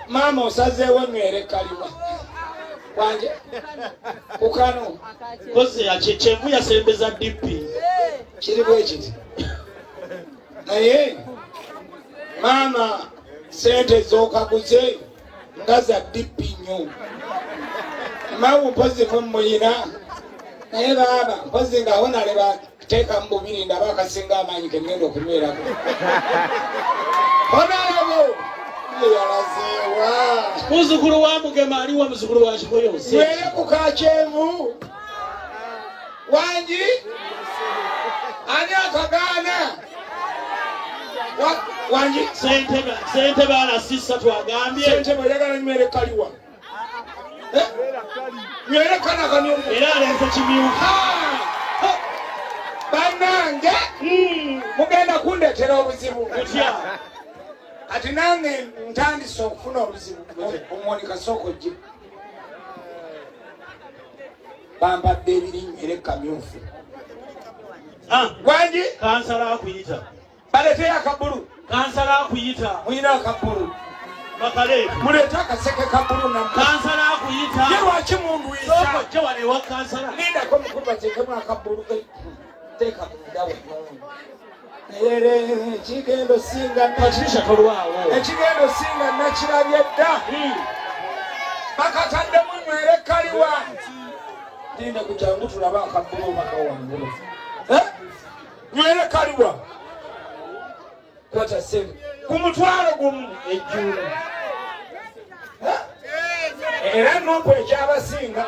Mama osazeewo nywere kaliwa wanje kukano koze yakyenvu yasembeza DP kiri bwe kiti naye mama sente z'okaguze nga za DP nnyo mawu mpozi mumuyina naye baaba mpozi ng'awo naleba teeka mu bubiri ndaba akasinga amaanyi ke ŋŋenda okunywerako onalabo yalazeewa muzukulu wa Mugema aliwa muzukulu wa Kigoyo nwere ku kakyenvu wangi ani akagaana wangi sente baana sissa twagambye sente bweyagala nywere kaliwa nywere kana kamyufu era alenze kimyufu bannange mugenda kundeetera obuzibu kutya kati nange ntandise okufuna obuzibu omwoni kasoko gye bambadde ebirinywere kamyufu wangi kansala akuyita baleteyo akabulu kansala akuyita muyina akabulu bakaleetu muleete akaseke kabulu kansala akuyita ye lwaki mundwisa okojja wano ewa kansala nindako mukulu bateekemu akabulu teeka mundawo naye ekigendo singa patricia tolwawo ekigendo singa nakirabye dda bakataddemu nywere kaliwa linda ku kyangu tulaba akabulu bakawangulu nywere kaliwa kwata sente ku mutwalo gumu ejjulo era NUP ekyabasinga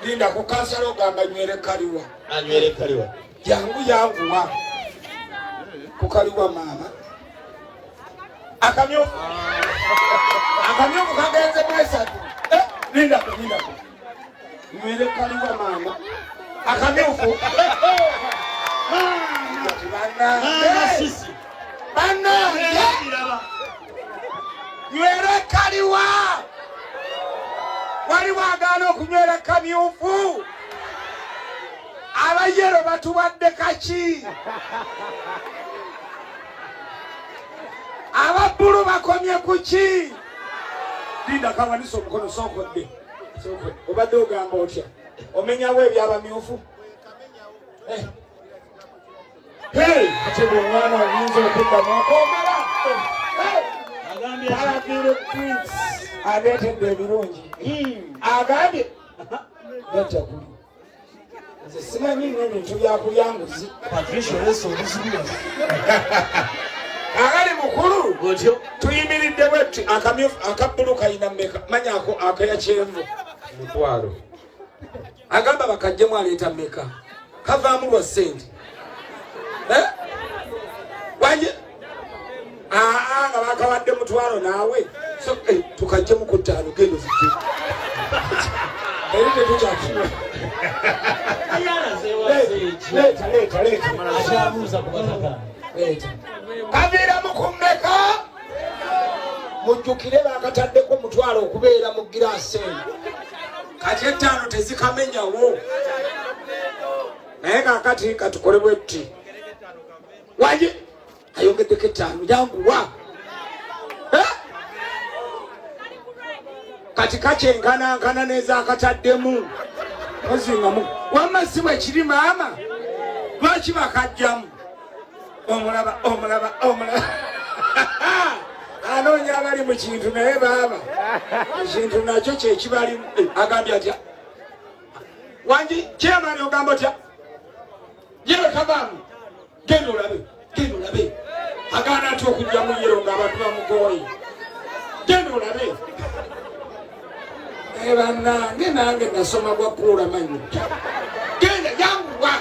linda ku kansala ogamba nywere kaliwa anywere kaliwa jangu yanguwa ku kaliwa maama akamyufu kagenze mwesatu lindako nywere kaliwa maama akamyufu bannange nywere kaliwa waliwo agaana okunywera kamyufu abayero batuwadde kaki ababbulu bakomye kuki linda kawanisa omukono sookodde obadde ogamba otya omenyawo ebyabamyufu ate bwomwana oyinza okuddamu okwogera alagire prince aleetedde ebirungi agambye bajja kuli nze simanyi nyo ebintu byakulyanguzi agali mukulu tuyimiridde bwetti akabbulu kayina mmeka manyako akaya kyenvu mutwalo agamba bakajjemu aleeta mmeka kavaamu lwa ssente wanje nga bakawadde mutwalo naawe tukajjemu ku ttaano gendo zijje eri tetukyakina kaviiramu ku mmeka mujjukire bakataddeko mutwalo okubeera mu giraasi eno kati ettaano tezikamenyawo naye kakati katukole bwetti wanje ayongeddeko ettaano janguwa kati kakyenkanankana nezakataddemu ozingamu wamma si bwe kiri maama lwaki bakajjamu omulaba anoonya abali mu kintu naye baaba ekintu nakyo kyekibalimu agambye atya wangi kyemani ogamba otya yero tabaamu genda olabe agaana atya okujjamu yero ng'abantu bamugoye genda olabe bannange nange nasoma gwa kuula manyo genda janguwa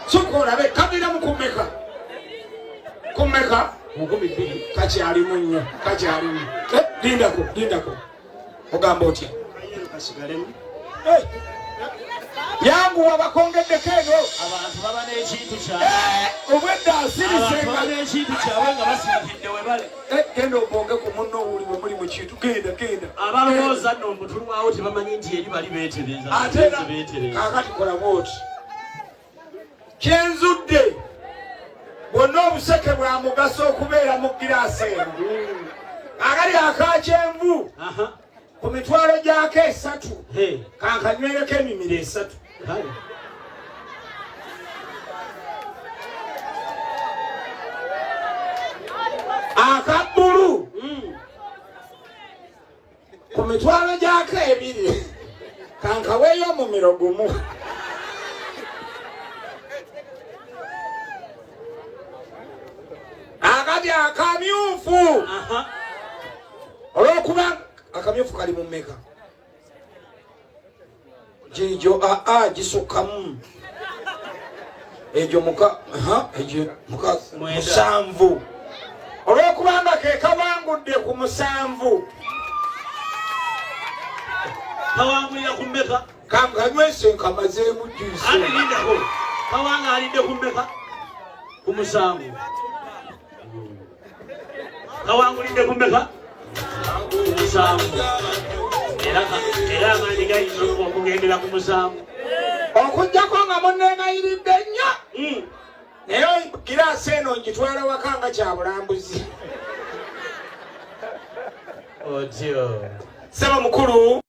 soka olabe kabiramu kumeka kakyalimu nnyo kakyalimu lindako ogamba otya yanguwa bakongeddeko eno abantu baba n'ekintu kyabwe obwedda asirisenga n'ekintu kyabwe nga basingidde we bale genda obonge ku munno owuli we muli mu kintu genda abalowooza nno omutulwawo tebamanyi nti eri bali beetereza ate kakati kola bwoti kyenzudde mugaso okubeera mu giraasi eno agali akakyenvu ku mitwalo gyako 3 kankanywereko emimiro 3 akabbulu ku mitwalo gyako 2 kankaweeyo omumiro gumu akati akamyufu olwokuba akamyufu kali mu mmeka gijo gisukkamu egyo musanvu olwokubanga ke kawangudde ku 7 kawangulira ku mmeka kanganywese nkamazeemu juice alindako kawanga alidde ku mmeka ku 7 kawangulidde ku mmeka 7 era amaanyi gayinza okugendera ku 7 okujjako nga munneegayiridde nnyo naye giraasi eno ngitwala waka nga kyabulambuzi otyo saba mukulu